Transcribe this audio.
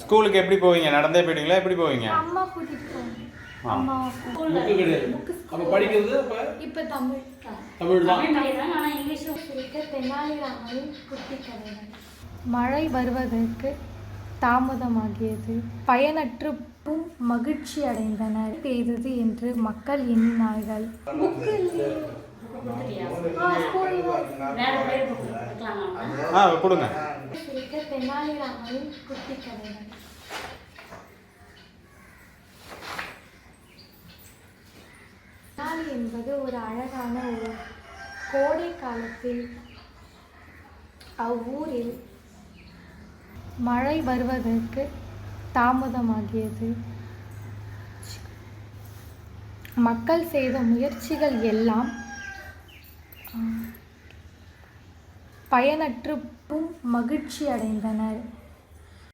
ஸ்கூலுக்கு எப்படி போவீங்க? நடந்தே போயிடுவீங்களா? எப்படி போவீங்க? அம்மா கூட்டிட்டு போவாங்க. அம்மா அப்ப படிக்கிறது இப்ப தமிழ் தான். ஆனா இங்கிலீஷும் இருக்கு. தெனாலிராமனின் குட்டி கதைகள். மழை வருவதற்கு தாமதமாகியது. பயனற்று மகிழ்ச்சி அடைந்தனர். பெய்தது என்று மக்கள் எண்ணினார்கள். கொடுங்க. தெனாலிராமனின் குட்டி கதைகள். தெனாலி என்பது ஒரு அழகான ஊர். கோடை காலத்தில் அவ்வூரில் மழை வருவதற்கு தாமதமாகியது. மக்கள் செய்த முயற்சிகள் எல்லாம் பயனற்று மகிழ்ச்சி அடைந்தனர்.